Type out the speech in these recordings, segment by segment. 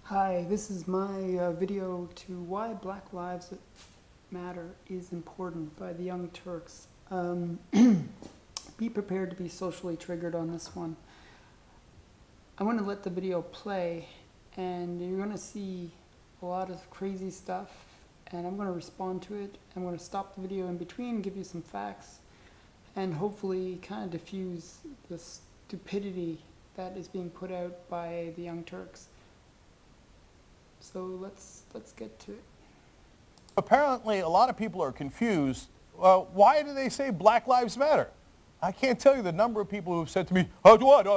Hi, this is my video to Why Black Lives Matter is Important by the Young Turks. Be prepared to be socially triggered on this one. I want to let the video play and you're going to see a lot of crazy stuff and I'm going to respond to it. I'm going to stop the video in between, give you some facts, and hopefully kind of diffuse the stupidity that is being put out by the Young Turks. So let's get to it. Apparently, a lot of people are confused. Why do they say Black Lives Matter? I can't tell you the number of people who have said to me, what?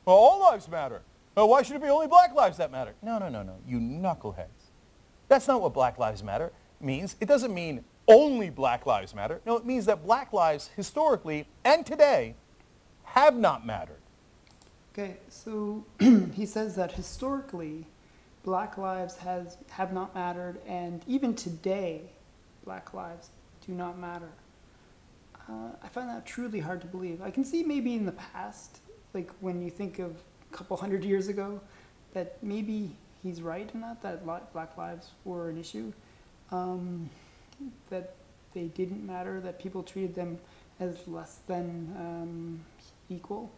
All lives matter. Why should it be only black lives that matter? No, you knuckleheads. That's not what Black Lives Matter means. It doesn't mean only Black Lives Matter. No, it means that black lives, historically and today, have not mattered. Okay, so he says that historically, black lives have not mattered, and even today, black lives do not matter. I find that truly hard to believe. I can see maybe in the past, like when you think of a couple hundred years ago, that maybe he's right in that black lives were an issue, that they didn't matter, that people treated them as less than equal.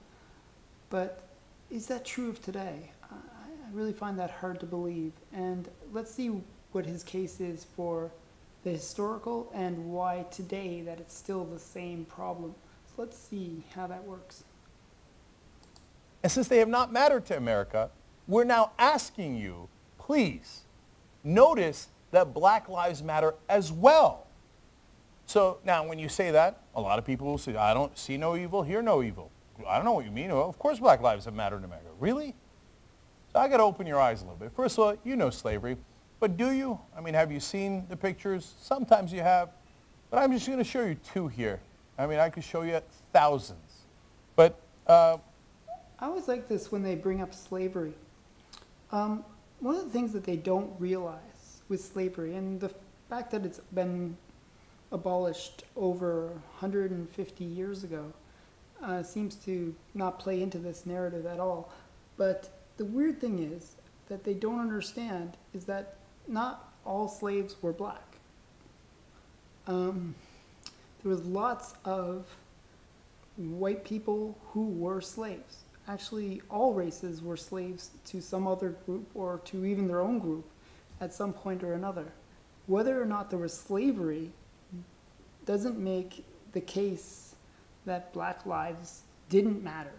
But is that true of today? I really find that hard to believe, and let's see what his case is for the historical and why today that it's still the same problem. So let's see how that works. And since they have not mattered to America, we're now asking you, please, notice that Black Lives Matter as well. So now when you say that, a lot of people will say, I don't see no evil, hear no evil. I don't know what you mean. Well, of course Black lives have mattered in America. Really? So I got to open your eyes a little bit. First of all, you know slavery, but do you? I mean, have you seen the pictures? Sometimes you have, but I'm just going to show you two here. I mean, I could show you thousands. But I always like this when they bring up slavery. One of the things that they don't realize with slavery, and the fact that it's been abolished over 150 years ago, seems to not play into this narrative at all. But the weird thing is that they don't understand is that not all slaves were black. There was lots of white people who were slaves. Actually, all races were slaves to some other group or to even their own group at some point or another. Whether or not there was slavery doesn't make the case that black lives didn't matter.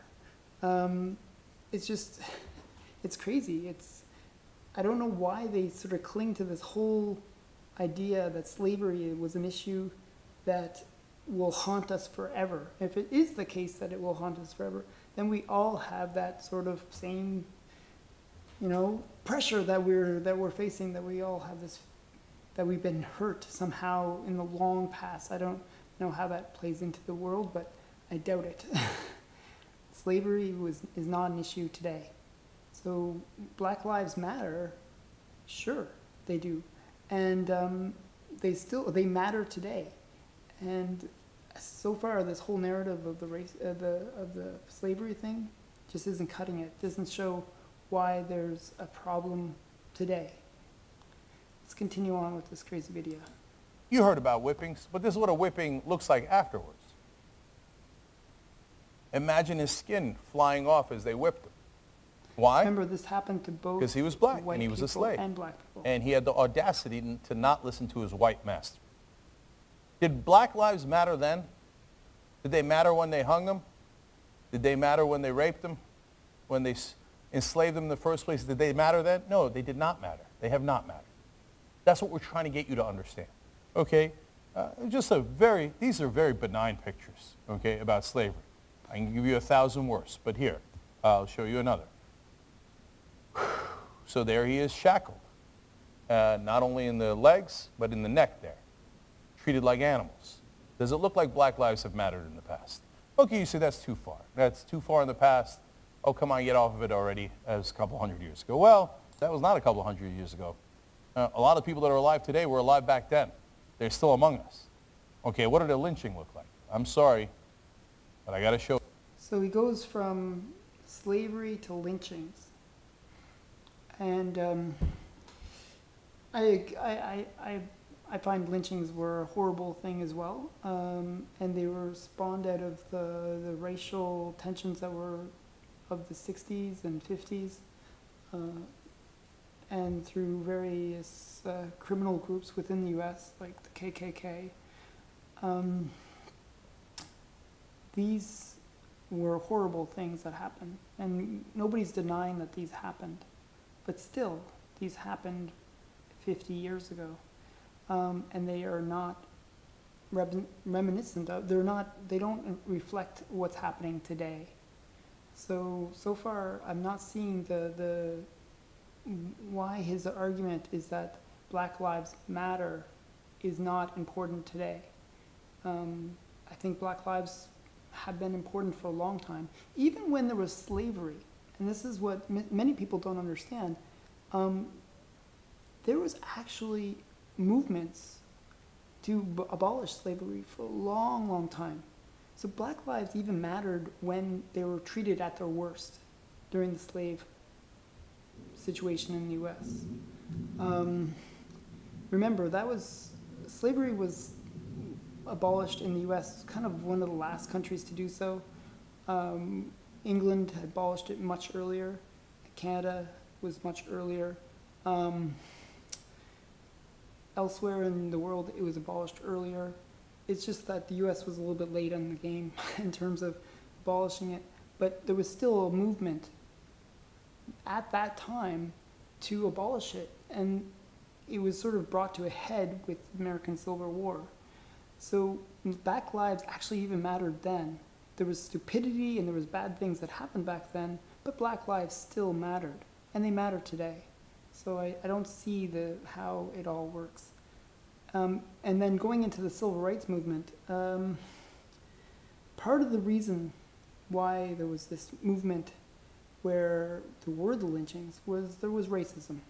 It's just, it's crazy. I don't know why they sort of cling to this whole idea that slavery was an issue that will haunt us forever. If it is the case that it will haunt us forever, then we all have that sort of same, pressure that we're facing, that we all have this, that we've been hurt somehow in the long past. I don't know how that plays into the world, but I doubt it. Slavery is not an issue today. So Black Lives Matter, sure, they do. And they matter today. And so far, this whole narrative of the slavery thing just isn't cutting it. Doesn't show why there's a problem today. Let's continue on with this crazy video. you heard about whippings, but this is what a whipping looks like afterwards. Imagine his skin flying off as they whipped him. Why? Remember, this happened to both because he was black white and he was a people slave. and black people. And he had the audacity to not listen to his white master. Did Black Lives matter then? Did they matter when they hung him? Did they matter when they raped him? When they enslaved them in the first place? Did they matter then? No, they did not matter. They have not mattered. That's what we're trying to get you to understand. Okay? These are very benign pictures, okay, about slavery. I can give you 1,000 worse, but here, I'll show you another. So there he is shackled, not only in the legs, but in the neck there, treated like animals. Does it look like Black lives have mattered in the past? Okay, you say that's too far. That's too far in the past. Oh, come on, get off of it already. That was a couple hundred years ago. Well, that was not a couple hundred years ago. A lot of people that are alive today were alive back then. They're still among us. Okay, what did a lynching look like? I'm sorry, but I got to show you. So he goes from slavery to lynchings. And I find lynchings were a horrible thing as well, and they were spawned out of the racial tensions that were of the 60s and 50s, and through various criminal groups within the U.S., like the KKK. These were horrible things that happened, and nobody's denying that these happened, but still, these happened 50 years ago. And they are not reminiscent of, they don't reflect what's happening today. So far, I'm not seeing why his argument is that Black Lives Matter is not important today. I think Black lives have been important for a long time. Even when there was slavery, and this is what many people don't understand, there was actually movements to abolish slavery for a long, long time. So Black lives even mattered when they were treated at their worst during the slave situation in the U.S. Remember, slavery was abolished in the U.S., kind of one of the last countries to do so. England had abolished it much earlier. Canada was much earlier. Elsewhere in the world, it was abolished earlier. It's just that the U.S. was a little bit late on the game in terms of abolishing it, but there was still a movement at that time to abolish it, and it was sort of brought to a head with the American Civil War. So Black lives actually even mattered then. There was stupidity and there was bad things that happened back then, but Black lives still mattered, and they matter today. So I don't see how it all works. And then going into the civil rights movement, part of the reason why there was this movement where there were the lynchings was there was racism.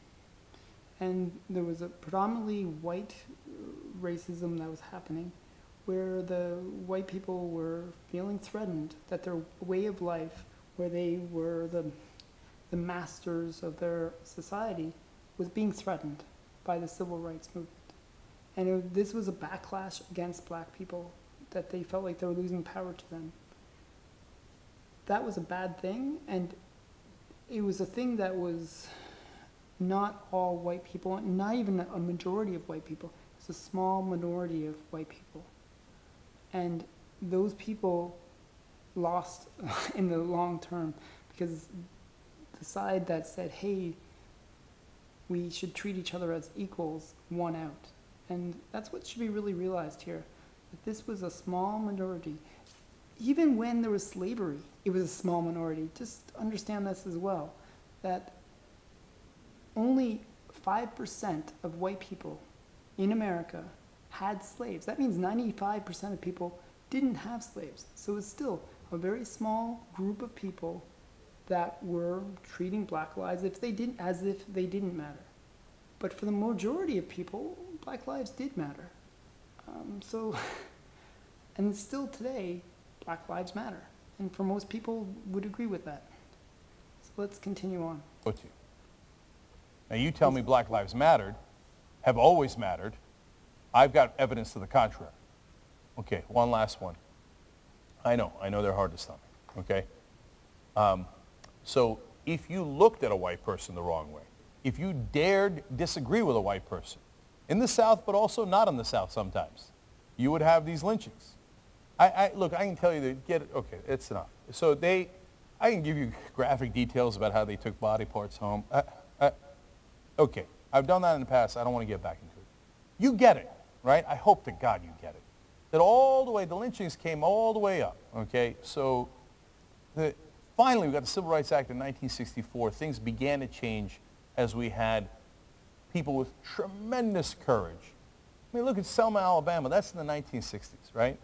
And there was a predominantly white racism that was happening, where the white people were feeling threatened that their way of life, where they were the masters of their society, was being threatened by the civil rights movement. And this was a backlash against Black people, that they felt like they were losing power to them. That was a bad thing, and it was a thing that was not all white people, not even a majority of white people. It was a small minority of white people. And those people lost in the long term, because the side that said, hey, we should treat each other as equals, won out. And that's what should be really realized here, that this was a small minority. Even when there was slavery, it was a small minority. Just understand this as well, that only 5% of white people in America had slaves. That means 95% of people didn't have slaves. So it's still a very small group of people that were treating Black lives as if they didn't matter. But for the majority of people, Black lives did matter. And still today, Black lives matter. And for most people would agree with that. So let's continue on. Now you tell me Black lives mattered, have always mattered. I've got evidence to the contrary. Okay, one last one. I know they're hard to stomach, okay? So if you looked at a white person the wrong way, if you dared disagree with a white person, in the South, but also not in the South sometimes, you would have these lynchings. Look, I can tell you okay, it's enough. So I can give you graphic details about how they took body parts home. Okay, I've done that in the past. I don't want to get back into it. You get it, right? I hope to God you get it. That all the way, the lynchings came all the way up, okay? So finally, we got the Civil Rights Act in 1964. Things began to change as we had people with tremendous courage. I mean, look at Selma, Alabama. That's in the 1960s, right?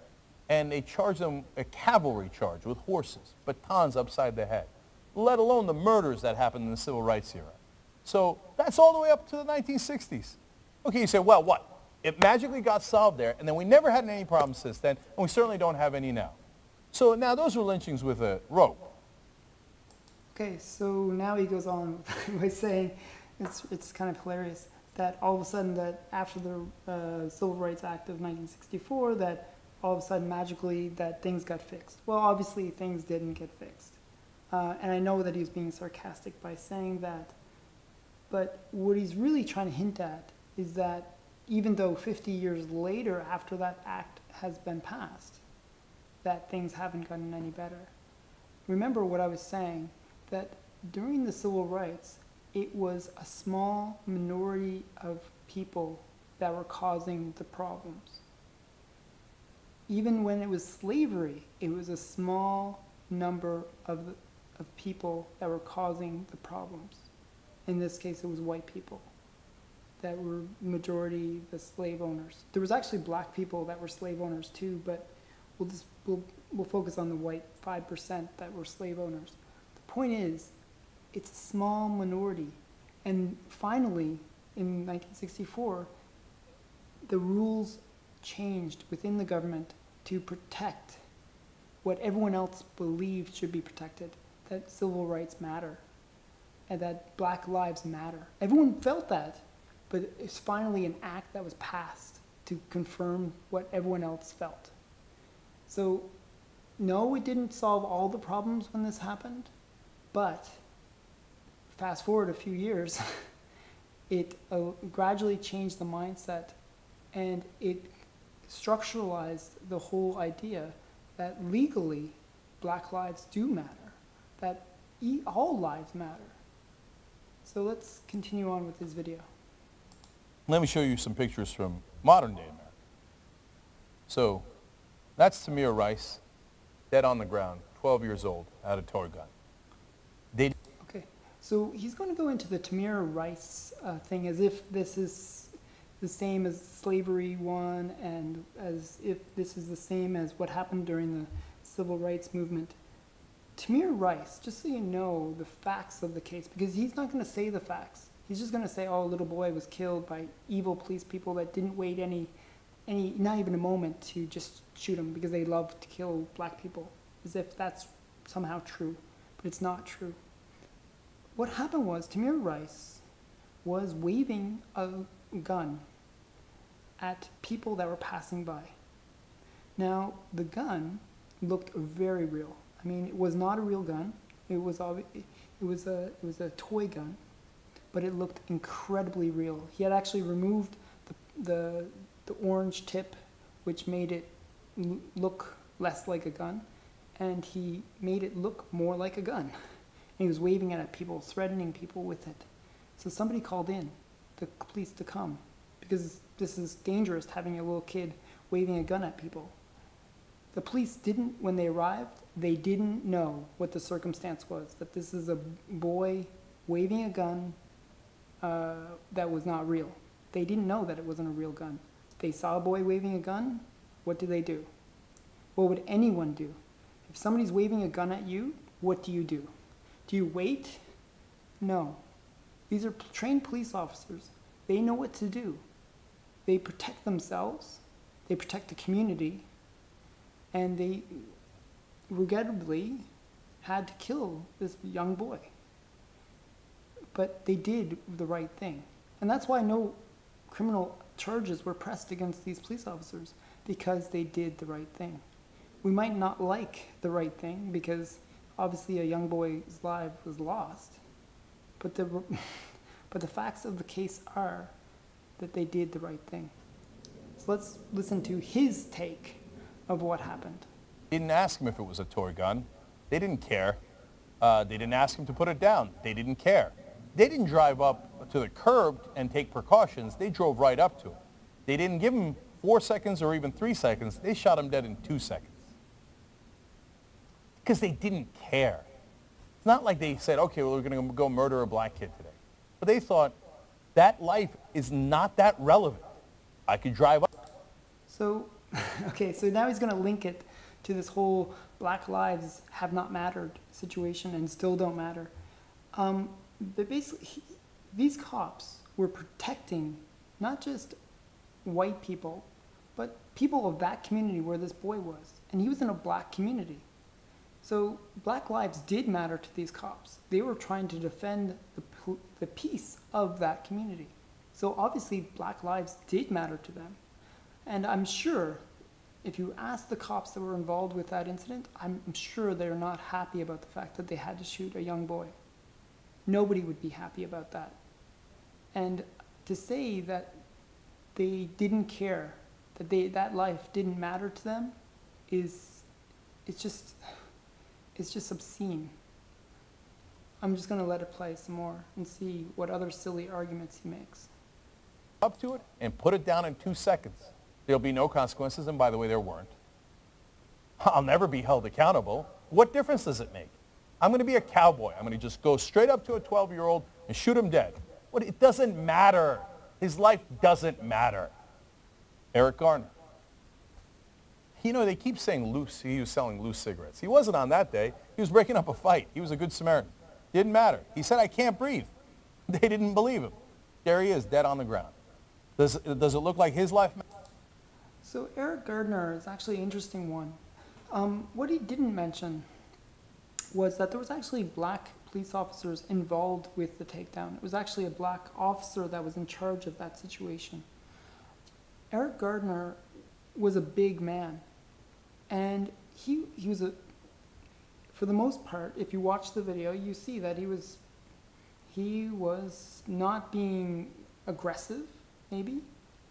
And they charged them a cavalry charge with horses, batons upside the head, let alone the murders that happened in the Civil Rights era. So that's all the way up to the 1960s. Okay, you say, well, what? It magically got solved there, and then we never had any problems since then, and we certainly don't have any now. So now those were lynchings with a rope. Okay, so now he goes on by saying, it's kind of hilarious that all of a sudden that after the Civil Rights Act of 1964 that all of a sudden magically that things got fixed. Well, obviously things didn't get fixed. And I know that he was being sarcastic by saying that, but what he's really trying to hint at is that even though 50 years later after that act has been passed, that things haven't gotten any better. Remember what I was saying, that during the civil rights, it was a small minority of people that were causing the problems. Even when it was slavery, it was a small number of people that were causing the problems. In this case, it was white people that were majority the slave owners. There was actually black people that were slave owners too, but we'll focus on the white 5% that were slave owners. The point is, it's a small minority. And finally, in 1964, the rules changed within the government to protect what everyone else believed should be protected, that civil rights matter, and that black lives matter. Everyone felt that, but it's finally an act that was passed to confirm what everyone else felt. So, no, it didn't solve all the problems when this happened, but fast forward a few years, it gradually changed the mindset, and it structuralized the whole idea that legally black lives do matter, that all lives matter. So let's continue on with this video. Let me show you some pictures from modern day America. So that's Tamir Rice, dead on the ground, 12 years old, had a toy gun. Okay, so he's going to go into the Tamir Rice thing as if this is the same as slavery one, and as if this is the same as what happened during the civil rights movement. Tamir Rice, just so you know the facts of the case, because he's not going to say the facts. He's just going to say, oh, a little boy was killed by evil police people that didn't wait any, not even a moment to just shoot him because they love to kill black people, as if that's somehow true, but it's not true. What happened was Tamir Rice was waving a gun at people that were passing by. Now, the gun looked very real. I mean, it was not a real gun. It was a toy gun, but it looked incredibly real. He had actually removed the orange tip, which made it look less like a gun, and he made it look more like a gun. And he was waving it at people, threatening people with it. So somebody called in the police to come, because this is dangerous, having a little kid waving a gun at people. The police didn't, when they arrived, they didn't know what the circumstance was, that this is a boy waving a gun that was not real. They didn't know that it wasn't a real gun. They saw a boy waving a gun, what do? What would anyone do? If somebody's waving a gun at you, what do? Do you wait? No. These are trained police officers. They know what to do. They protect themselves, they protect the community, and they regrettably had to kill this young boy. But they did the right thing. And that's why no criminal charges were pressed against these police officers, because they did the right thing. We might not like the right thing, because obviously a young boy's life was lost, but the facts of the case are that they did the right thing. So let's listen to his take of what happened. They didn't ask him if it was a toy gun. They didn't care. They didn't ask him to put it down. They didn't care. They didn't drive up to the curb and take precautions. They drove right up to him. They didn't give him 4 seconds or even 3 seconds. They shot him dead in 2 seconds. Because they didn't care. It's not like they said, okay, well, we're going to go murder a black kid today. But they thought, that life is not that relevant. I could drive up. So, okay, so now he's going to link it to this whole black lives have not mattered situation and still don't matter. But basically, these cops were protecting not just white people, but people of that community where this boy was. And he was in a black community. So Black lives did matter to these cops. They were trying to defend the peace of that community. So obviously Black lives did matter to them. And I'm sure if you ask the cops that were involved with that incident, I'm sure they're not happy about the fact that they had to shoot a young boy. Nobody would be happy about that. And to say that they didn't care, that that life didn't matter to them, it's just obscene. I'm just going to let it play some more and see what other silly arguments he makes. Up to it and put it down in 2 seconds. There'll be no consequences, and by the way, there weren't. I'll never be held accountable. What difference does it make? I'm going to be a cowboy. I'm going to just go straight up to a 12-year-old and shoot him dead. It doesn't matter. His life doesn't matter. Eric Garner. You know, they keep saying he was selling loose cigarettes. He wasn't on that day. He was breaking up a fight. He was a good Samaritan. Didn't matter. He said, I can't breathe. They didn't believe him. There he is, dead on the ground. Does it look like his life matters? So Eric Gardner is actually an interesting one. What he didn't mention was that there was actually Black police officers involved with the takedown. It was actually a Black officer that was in charge of that situation. Eric Gardner was a big man, and he was for the most part, if you watch the video, you see that he was not being aggressive, maybe,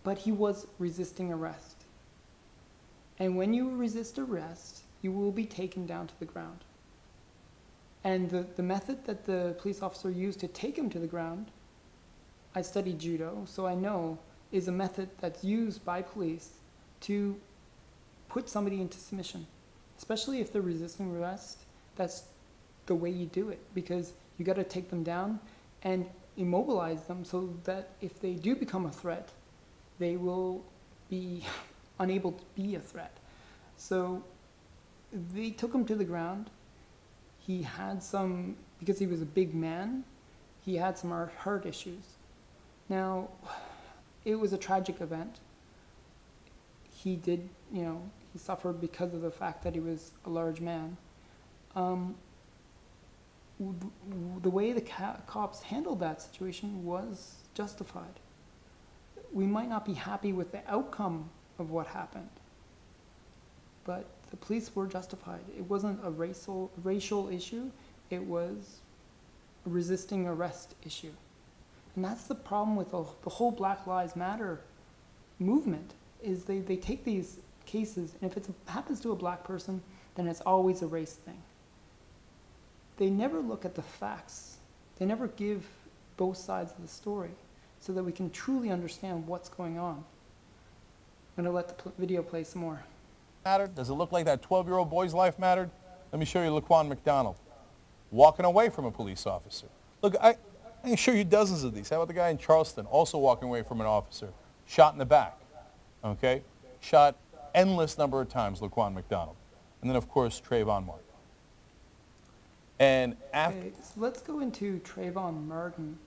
but he was resisting arrest. And when you resist arrest, you will be taken down to the ground. And the method that the police officer used to take him to the ground, I studied judo, so I know, is a method that's used by police to put somebody into submission. Especially if they're resisting arrest, that's the way you do it, because you got to take them down and immobilize them so that if they do become a threat, they will be unable to be a threat. So they took him to the ground. He had some, because he was a big man, he had some heart issues. Now, it was a tragic event. He did, he suffered because of the fact that he was a large man. The way the cops handled that situation was justified. We might not be happy with the outcome of what happened, but the police were justified. It wasn't a racial issue, it was a resisting arrest issue. And that's the problem with the whole Black Lives Matter movement, is they take these cases, and if it happens to a Black person, then it's always a race thing. They never look at the facts. They never give both sides of the story so that we can truly understand what's going on. I'm going to let the video play some more. Does it look like that 12-year-old boy's life mattered? Let me show you Laquan McDonald walking away from a police officer. Look, I can show you dozens of these. How about the guy in Charleston also walking away from an officer, shot in the back, okay? Shot endless number of times, Laquan McDonald. And then, of course, Trayvon Martin. And after... Okay, so let's go into Trayvon Martin.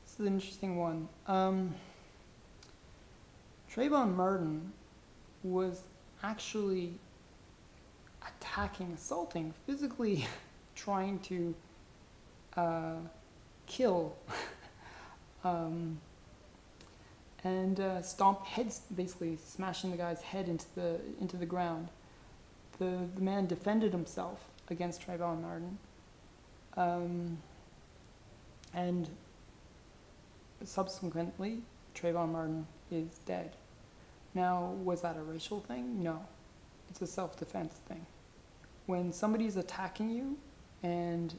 This is an interesting one. Trayvon Martin was actually attacking, assaulting, physically trying to kill and stomp heads, basically smashing the guy's head into the ground. The man defended himself against Trayvon Martin, and subsequently Trayvon Martin is dead. Now, was that a racial thing? No, it's a self-defense thing. When somebody's attacking you and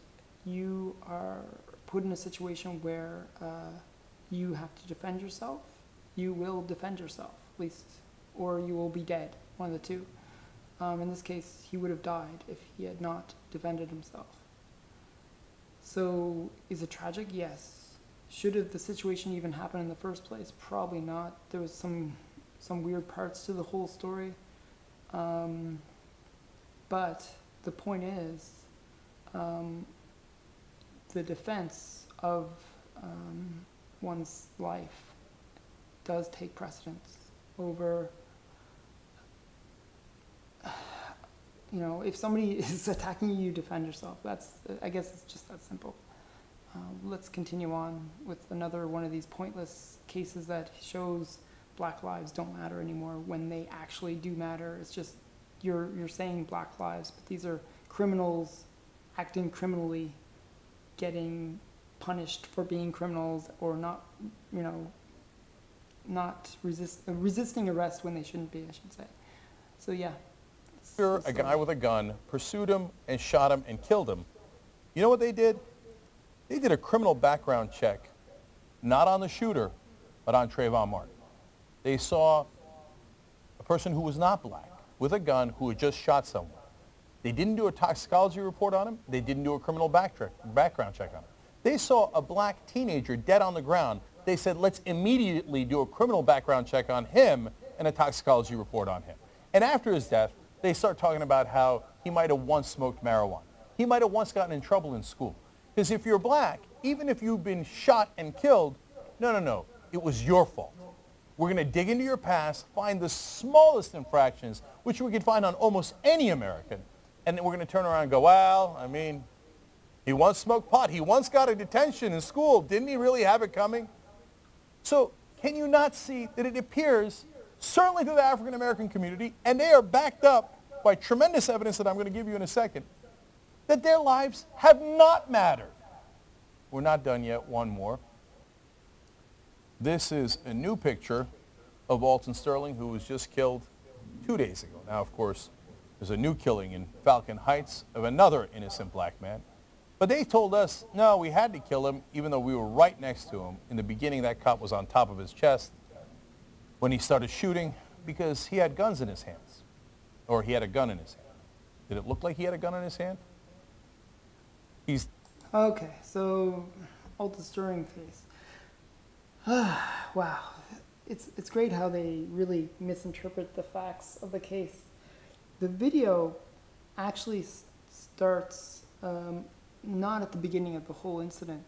you are put in a situation where you have to defend yourself, you will defend yourself, at least, or you will be dead, one of the two. In this case, he would have died if he had not defended himself. So, is it tragic? Yes. Should the situation even happen in the first place? Probably not. There was some weird parts to the whole story. But the point is, the defense of one's life does take precedence over you know, if somebody is attacking you, you defend yourself. That's, I guess it's just that simple. Let's continue on with another one of these pointless cases that shows Black lives don't matter anymore when they actually do matter. It's just you're saying Black lives, but these are criminals acting criminally, getting punished for being criminals, or not, you know, not resisting arrest when they shouldn't be, I should say. So yeah. Sure, a guy with a gun pursued him and shot him and killed him. You know what they did? They did a criminal background check, not on the shooter, but on Trayvon Martin. They saw a person who was not black with a gun who had just shot someone. They didn't do a toxicology report on him. They didn't do a criminal background check on him. They saw a black teenager dead on the ground. They said, let's immediately do a criminal background check on him and a toxicology report on him. And after his death, they start talking about how he might have once smoked marijuana. He might have once gotten in trouble in school. Because if you're black, even if you've been shot and killed, no, it was your fault. We're going to dig into your past, find the smallest infractions, which we could find on almost any American, and then we're going to turn around and go, well, I mean, he once smoked pot. He once got a detention in school. Didn't he really have it coming? So can you not see that it appears, certainly to the African American community, and they are backed up by tremendous evidence that I'm going to give you in a second, that their lives have not mattered. We're not done yet. One more. This is a new picture of Alton Sterling, who was just killed 2 days ago. Now, of course, there's a new killing in Falcon Heights of another innocent black man. But they told us, no, we had to kill him, even though we were right next to him. In the beginning, that cop was on top of his chest when he started shooting because he had guns in his hands, or he had a gun in his hand. Did it look like he had a gun in his hand? He's... Okay, so Alton Sterling case. Wow, it's great how they really misinterpret the facts of the case. The video actually starts not at the beginning of the whole incident.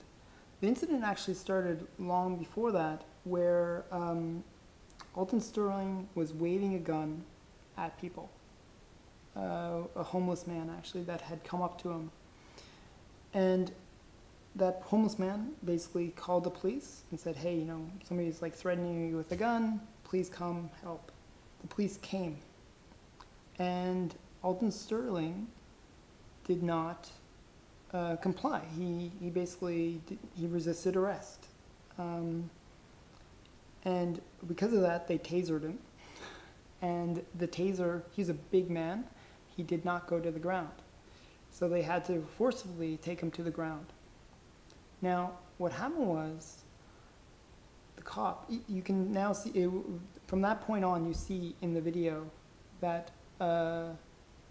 The incident actually started long before that, where Alton Sterling was waving a gun at people. A homeless man, actually, that had come up to him. And that homeless man basically called the police and said, hey, you know, somebody's like threatening you with a gun, please come help. The police came. And Alton Sterling did not comply. He basically, he resisted arrest. And because of that, they tasered him. And the taser, he's a big man, he did not go to the ground. So they had to forcibly take him to the ground. Now, what happened was, the cop, you can now see, from that point on, you see in the video that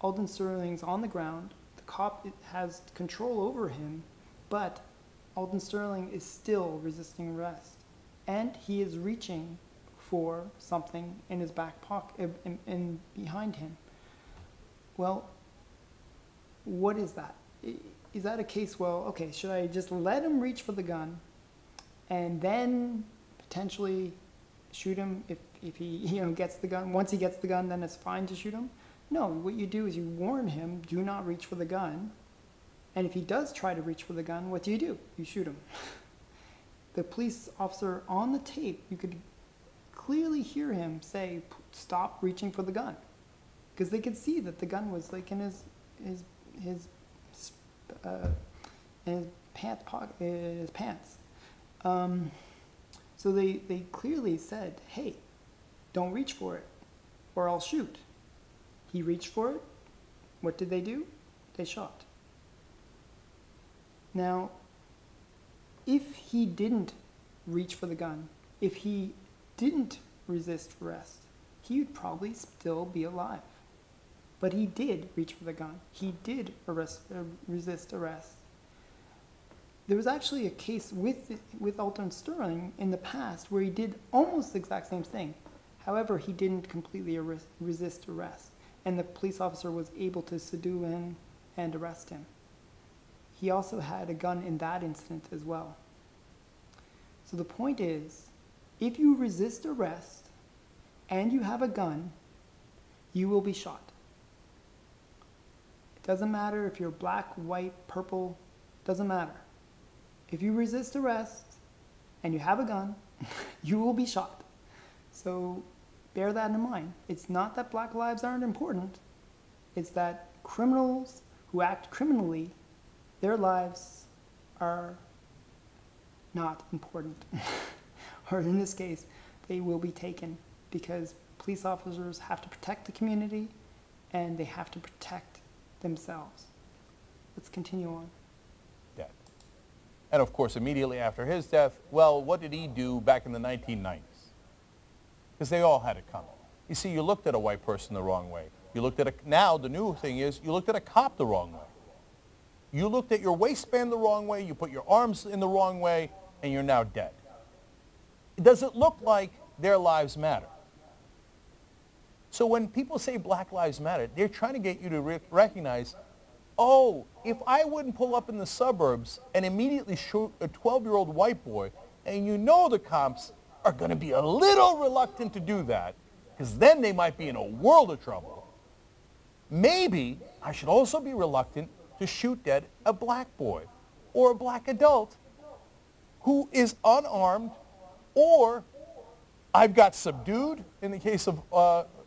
Alton Sterling's on the ground, the cop has control over him, but Alton Sterling is still resisting arrest. And he is reaching for something in his back pocket, and behind him. Well, what is that? Is that a case, well, okay, should I just let him reach for the gun and then potentially shoot him if he, you know, gets the gun? Once he gets the gun, then it's fine to shoot him? No, what you do is you warn him, do not reach for the gun. And if he does try to reach for the gun, what do? You shoot him. The police officer on the tape, you could clearly hear him say, stop reaching for the gun. Because they could see that the gun was like in his pants pocket, his pants. So they clearly said, hey, don't reach for it or I'll shoot. He reached for it. What did they do? They shot. Now, if he didn't reach for the gun, if he didn't resist arrest, he would probably still be alive. But he did reach for the gun. He did resist arrest. There was actually a case with Alton Sterling in the past where he did almost the exact same thing. However, he didn't completely resist arrest, and the police officer was able to subdue him and arrest him. He also had a gun in that incident as well. So the point is, if you resist arrest and you have a gun, you will be shot. Doesn't matter if you're black, white, purple, doesn't matter. If you resist arrest and you have a gun, you will be shot. So bear that in mind. It's not that black lives aren't important. It's that criminals who act criminally, their lives are not important. Or in this case, they will be taken because police officers have to protect the community and they have to protect themselves. Let's continue on. Dead. And of course, immediately after his death, well, what did he do back in the 1990s? Because they all had it coming. You see, you looked at a white person the wrong way. You looked at now the new thing is you looked at a cop the wrong way. You looked at your waistband the wrong way, you put your arms in the wrong way, and you're now dead. Does it look like their lives matter? So when people say Black Lives Matter, they're trying to get you to recognize, oh, if I wouldn't pull up in the suburbs and immediately shoot a 12-year-old white boy, and you know the cops are going to be a little reluctant to do that, because then they might be in a world of trouble, maybe I should also be reluctant to shoot dead a black boy or a black adult who is unarmed, or I've got subdued in the case of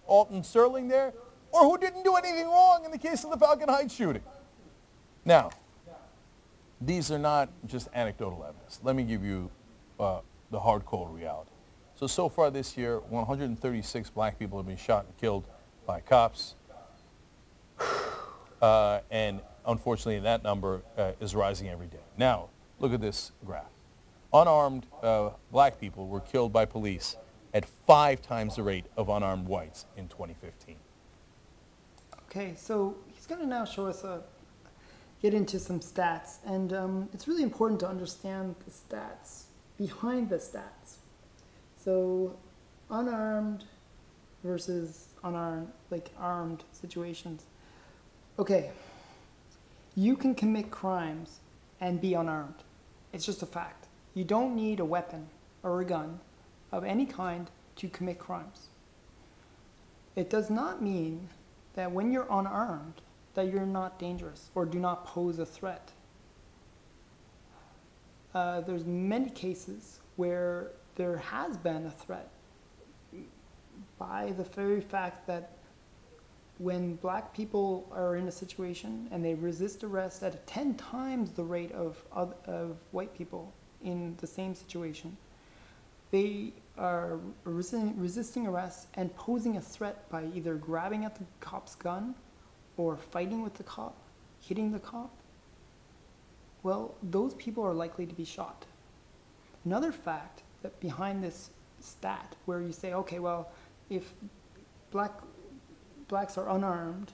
Alton Sterling there, or who didn't do anything wrong in the case of the Falcon Heights shooting. Now, these are not just anecdotal evidence. Let me give you the hard cold reality. So far this year, 136 black people have been shot and killed by cops. And unfortunately, that number is rising every day. Now, look at this graph. Unarmed black people were killed by police at 5 times the rate of unarmed whites in 2015. Okay, so he's going to now show us get into some stats, and it's really important to understand the stats behind the stats. So unarmed versus unarmed, like armed situations. Okay, you can commit crimes and be unarmed. It's just a fact. You don't need a weapon or a gun of any kind to commit crimes. It does not mean that when you're unarmed that you're not dangerous or do not pose a threat. There's many cases where there has been a threat by the very fact that when black people are in a situation and they resist arrest at 10 times the rate of white people in the same situation, they are resisting arrest and posing a threat by either grabbing at the cop's gun or fighting with the cop, hitting the cop. Well, those people are likely to be shot. Another fact that behind this stat where you say, okay, well, if blacks are unarmed,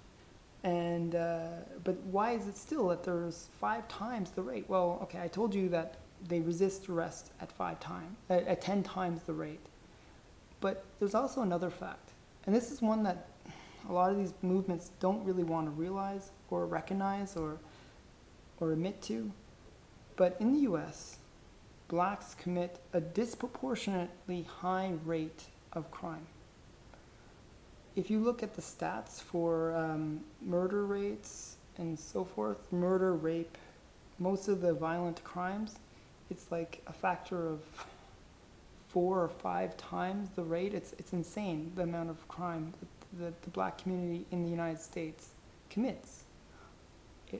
and but why is it still that there's 5 times the rate? Well, okay, I told you that they resist arrest at 10 times the rate. But there's also another fact, and this is one that a lot of these movements don't really want to realize or recognize or admit to. But in the US, blacks commit a disproportionately high rate of crime. If you look at the stats for murder rates and so forth, murder, rape, most of the violent crimes, it's like a factor of 4 or 5 times the rate. It's insane, the amount of crime that the black community in the United States commits.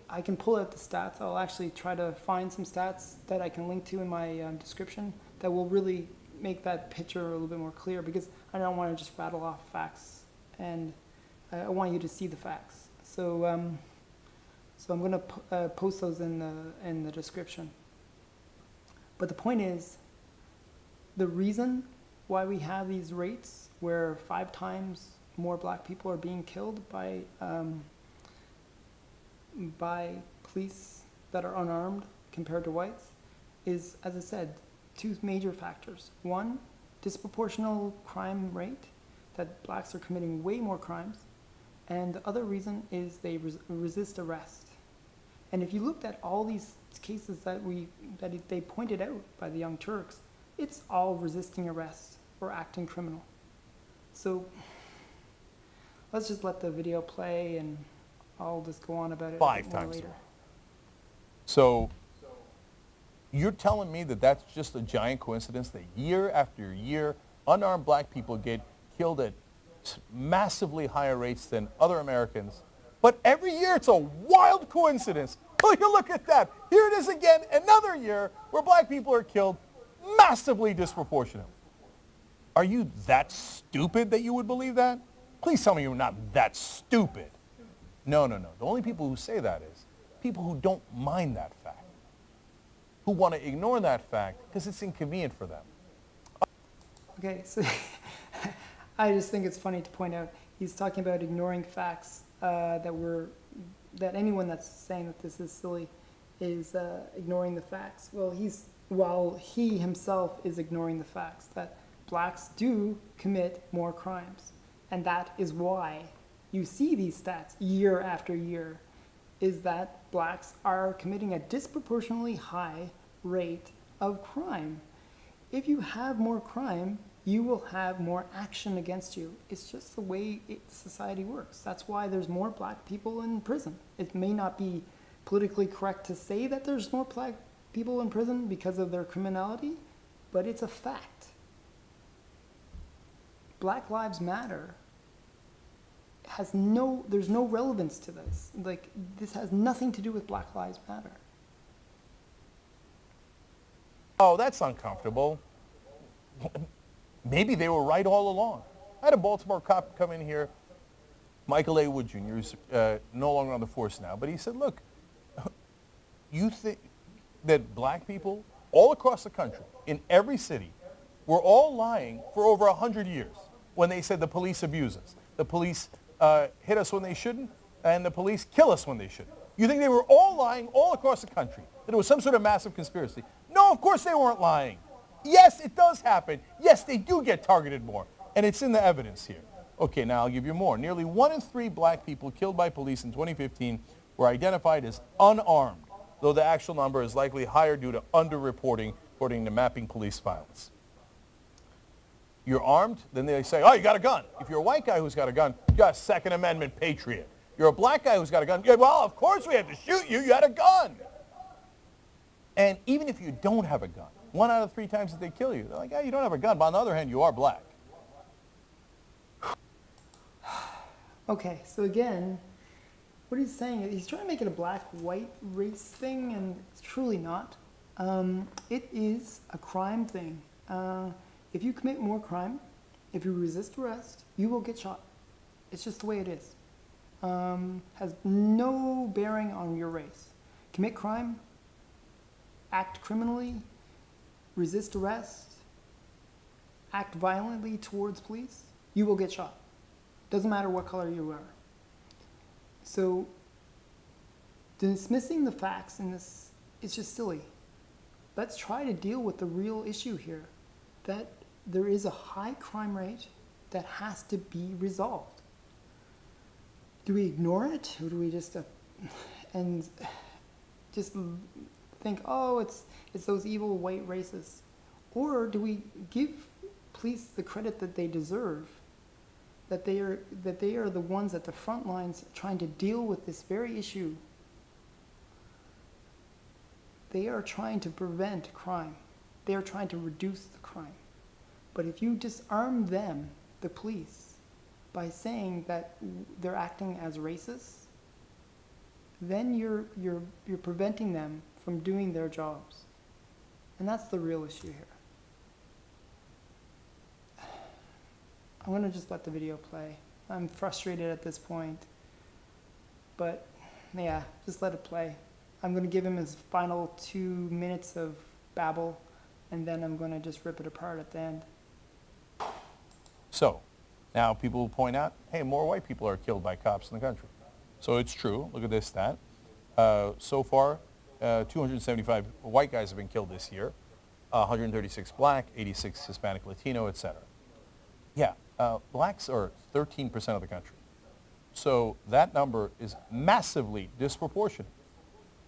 I can pull out the stats. I'll actually try to find some stats that I can link to in my description that will really make that picture a little bit more clear, because I don't want to just rattle off facts, and I want you to see the facts. So I'm going to post those in the description. But the point is, the reason why we have these rates where 5 times more black people are being killed by police that are unarmed compared to whites is, as I said, 2 major factors. One, disproportional crime rate, that blacks are committing way more crimes. And the other reason is they resist arrest. And if you looked at all these cases that they pointed out by the Young Turks, it's all resisting arrest or acting criminal. So let's just let the video play, and I'll just go on about it a 5 bit more times later. more. So you're telling me that that's just a giant coincidence that year after year, unarmed black people get killed at massively higher rates than other Americans, but every year it's a wild coincidence. Well, you look at that. Here it is again, another year where black people are killed massively disproportionately. Are you that stupid that you would believe that? Please tell me you're not that stupid. No, no, no. The only people who say that is people who don't mind that fact, who want to ignore that fact because it's inconvenient for them. Okay, so I just think it's funny to point out he's talking about ignoring facts that anyone that's saying that this is silly is ignoring the facts. Well, while he himself is ignoring the facts that blacks do commit more crimes, and that is why you see these stats year after year, is that blacks are committing a disproportionately high rate of crime. If you have more crime, you will have more action against you. It's just the way society works. That's why there's more black people in prison. It may not be politically correct to say that there's more black people in prison because of their criminality, but it's a fact. Black Lives Matter there's no relevance to this. Like, this has nothing to do with Black Lives Matter. Oh, that's uncomfortable. Maybe they were right all along. I had a Baltimore cop come in here, Michael A. Wood Jr., who's no longer on the force now, but he said, look, you think that black people all across the country, in every city, were all lying for over 100 years when they said the police abuse us, the police hit us when they shouldn't, and the police kill us when they shouldn't. You think they were all lying all across the country, that it was some sort of massive conspiracy? No, of course they weren't lying. Yes, it does happen. Yes, they do get targeted more, and it's in the evidence here. Okay, now I'll give you more. Nearly 1 in 3 black people killed by police in 2015 were identified as unarmed, though the actual number is likely higher due to underreporting, according to Mapping Police Violence. You're armed, then they say, oh, you got a gun. If you're a white guy who's got a gun, you got a Second Amendment patriot. You're a black guy who's got a gun, yeah, well, of course we have to shoot you, you had a gun. And even if you don't have a gun, 1 out of 3 times that they kill you, they're like, yeah, you don't have a gun, but on the other hand, you are black. Okay, so again, what he's saying is he's trying to make it a black-white race thing, and it's truly not. It is a crime thing. If you commit more crime, if you resist arrest, you will get shot. It's just the way it is. Has no bearing on your race. Commit crime, act criminally, resist arrest, act violently towards police, you will get shot. Doesn't matter what color you are. So dismissing the facts in this is just silly. Let's try to deal with the real issue here, that there is a high crime rate that has to be resolved. Do we ignore it, or do we just think, oh, it's those evil white racists? Or do we give police the credit that they deserve, that they are the ones at the front lines trying to deal with this very issue? They are trying to prevent crime. They are trying to reduce the crime. But if you disarm them, the police, by saying that they're acting as racists, then you're preventing them from doing their jobs. And that's the real issue here. I'm going to just let the video play. I'm frustrated at this point. But yeah, just let it play. I'm going to give him his final 2 minutes of babble, and then I'm going to just rip it apart at the end. So now people will point out, hey, more white people are killed by cops in the country. So it's true. Look at this stat. So far, 275 white guys have been killed this year, 136 black, 86 Hispanic, Latino, etc. Yeah, blacks are 13% of the country. So that number is massively disproportionate.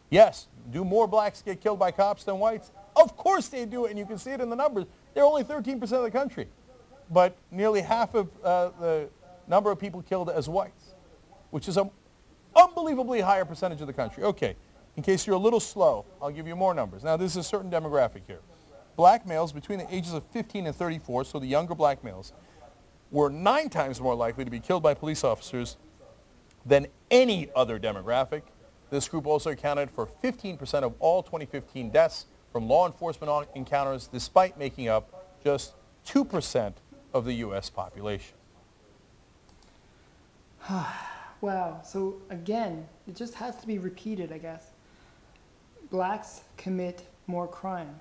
Yes, do more blacks get killed by cops than whites? Of course they do, and you can see it in the numbers. They're only 13% of the country, but nearly half of the number of people killed as whites, which is a unbelievably higher percentage of the country. Okay, in case you're a little slow, I'll give you more numbers. Now, this is a certain demographic here. Black males between the ages of 15 and 34, so the younger black males, were 9 times more likely to be killed by police officers than any other demographic. This group also accounted for 15% of all 2015 deaths from law enforcement encounters, despite making up just 2% of the U.S. population. Wow. So again, it just has to be repeated, I guess. Blacks commit more crime.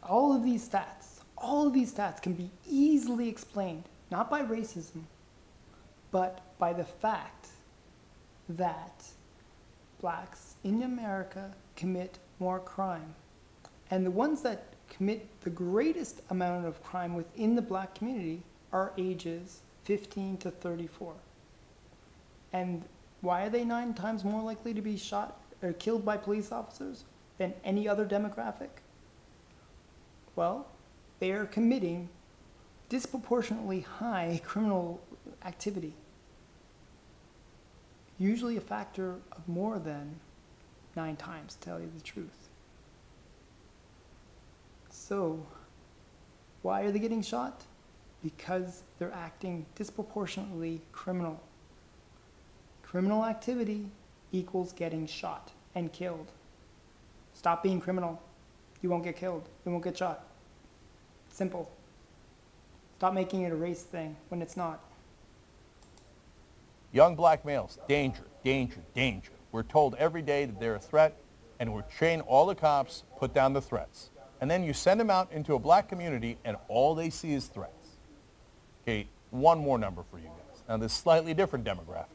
All of these stats can be easily explained, not by racism, but by the fact that blacks in America commit more crime. And the ones that commit the greatest amount of crime within the black community are ages 15 to 34. And why are they 9 times more likely to be shot or killed by police officers than any other demographic? Well, they are committing disproportionately high criminal activity. Usually a factor of more than 9 times, to tell you the truth. So, why are they getting shot? Because they're acting disproportionately criminal. Criminal activity equals getting shot and killed. Stop being criminal. You won't get killed. You won't get shot. Simple. Stop making it a race thing when it's not. Young black males, danger, danger, danger. We're told every day that they're a threat, and we're trained all the cops, put down the threats. And then you send them out into a black community, and all they see is threats. Okay, one more number for you guys. Now, this slightly different demographic.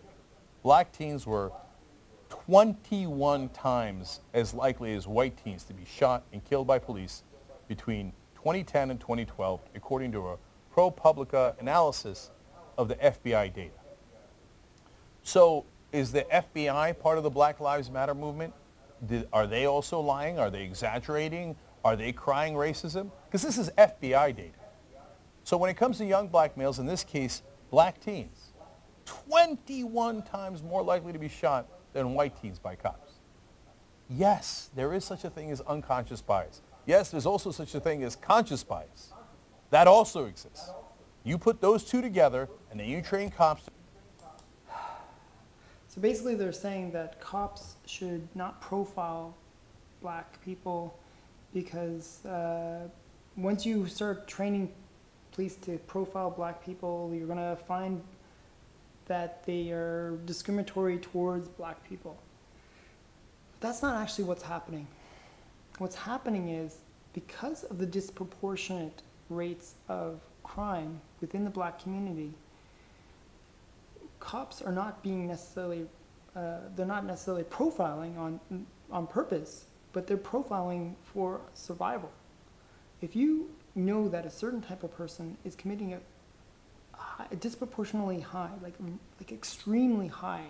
Black teens were 21 times as likely as white teens to be shot and killed by police between 2010 and 2012, according to a ProPublica analysis of the FBI data. So is the FBI part of the Black Lives Matter movement? Are they also lying? Are they exaggerating? Are they crying racism? Because this is FBI data. So when it comes to young black males, in this case, black teens, 21 times more likely to be shot than white teens by cops. Yes, there is such a thing as unconscious bias. Yes, there's also such a thing as conscious bias. That also exists. You put those two together, and then you train cops. So basically they're saying that cops should not profile black people because once you start training police to profile black people, you're going to find that they are discriminatory towards black people. But that's not actually what's happening. What's happening is because of the disproportionate rates of crime within the black community, cops are not being necessarily, they're not necessarily profiling on purpose, but they're profiling for survival. If you know that a certain type of person is committing a disproportionately high, like extremely high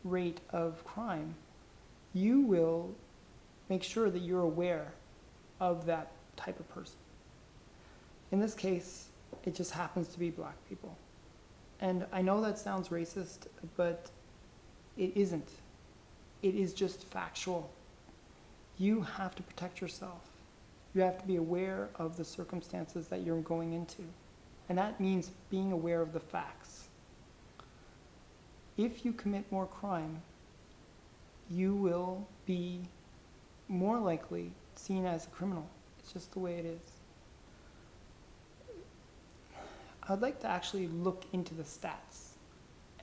rate of crime, you will make sure that you're aware of that type of person. In this case, it just happens to be black people. And I know that sounds racist, but it isn't. It is just factual. You have to protect yourself. You have to be aware of the circumstances that you're going into. And that means being aware of the facts. If you commit more crime, you will be more likely seen as a criminal. It's just the way it is. I'd like to actually look into the stats.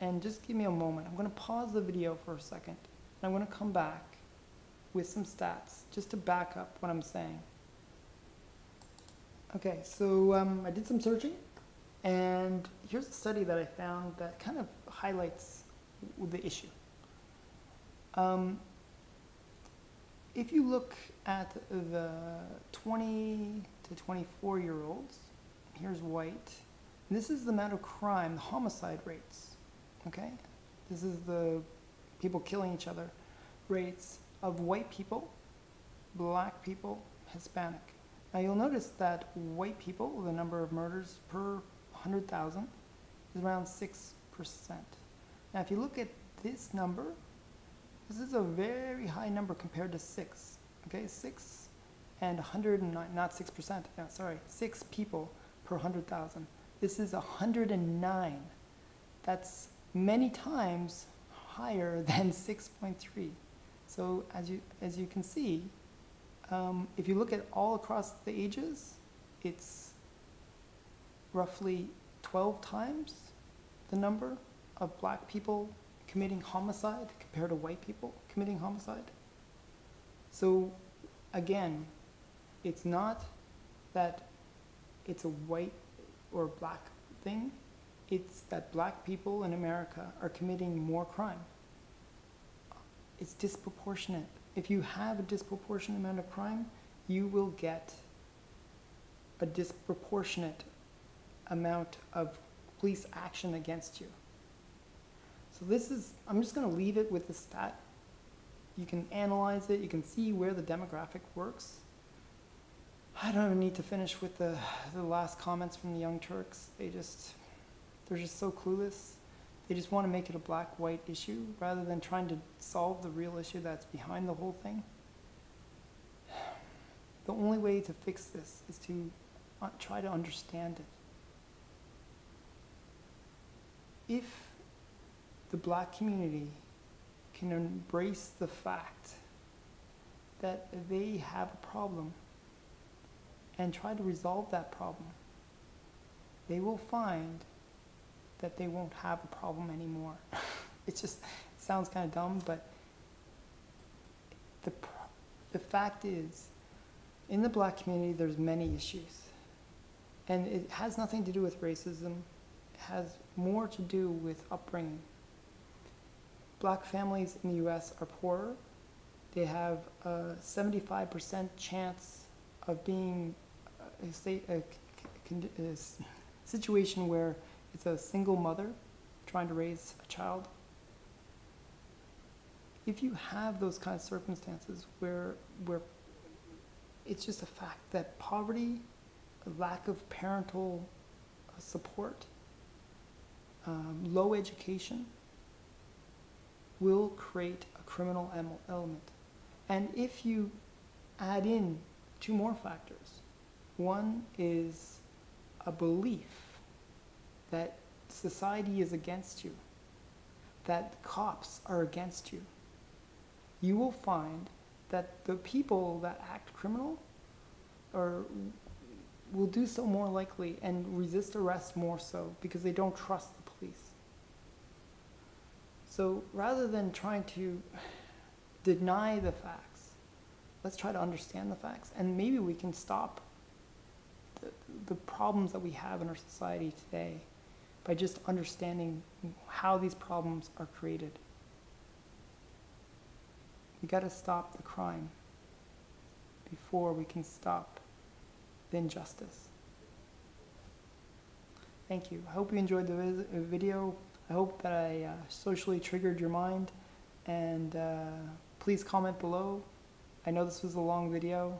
And just give me a moment. I'm going to pause the video for a second. And I'm going to come back with some stats just to back up what I'm saying. Okay, so I did some searching. And here's a study that I found that kind of highlights the issue. If you look at the 20 to 24-year-olds, here's white. And this is the amount of crime, the homicide rates, okay? This is the people killing each other rates of white people, black people, Hispanic. Now you'll notice that white people, the number of murders per 100,000 is around 6%. Now, if you look at this number, this is a very high number compared to 6. Okay, 6 and 109, not 6%, yeah, sorry, 6 people per 100,000. This is 109. That's many times higher than 6.3. So as you can see, if you look at all across the ages, it's roughly 12 times the number of black people committing homicide compared to white people committing homicide. So again, it's not that it's a white or black thing, it's that black people in America are committing more crime. It's disproportionate. If you have a disproportionate amount of crime, you will get a disproportionate amount of police action against you. So this is, I'm just going to leave it with the stat. You can analyze it, you can see where the demographic works. I don't even need to finish with the last comments from the Young Turks. They're just so clueless. They just want to make it a black-white issue rather than trying to solve the real issue that's behind the whole thing. The only way to fix this is to try to understand it. If the black community can embrace the fact that they have a problem and try to resolve that problem, they will find that they won't have a problem anymore. It sounds kind of dumb, but the fact is, in the black community, there's many issues. And it has nothing to do with racism. It has more to do with upbringing. Black families in the US are poorer. They have a 75% chance of being a situation where it's a single mother trying to raise a child. If you have those kind of circumstances where it's just a fact that poverty, a lack of parental support, low education will create a criminal element. And if you add in 2 more factors, one is a belief that society is against you, that cops are against you, you will find that the people that act criminal will do so more likely and resist arrest more so because they don't trust the police. So rather than trying to deny the facts, let's try to understand the facts, and maybe we can stop the problems that we have in our society today by just understanding how these problems are created. We got to stop the crime before we can stop the injustice. Thank you. I hope you enjoyed the video. I hope that I socially triggered your mind, and please comment below. I know this was a long video.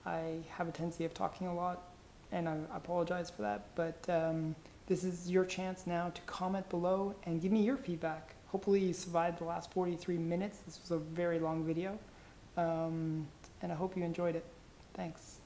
I have a tendency of talking a lot, and I apologize for that, but this is your chance now to comment below and give me your feedback. Hopefully you survived the last 43 minutes. This was a very long video, and I hope you enjoyed it. Thanks.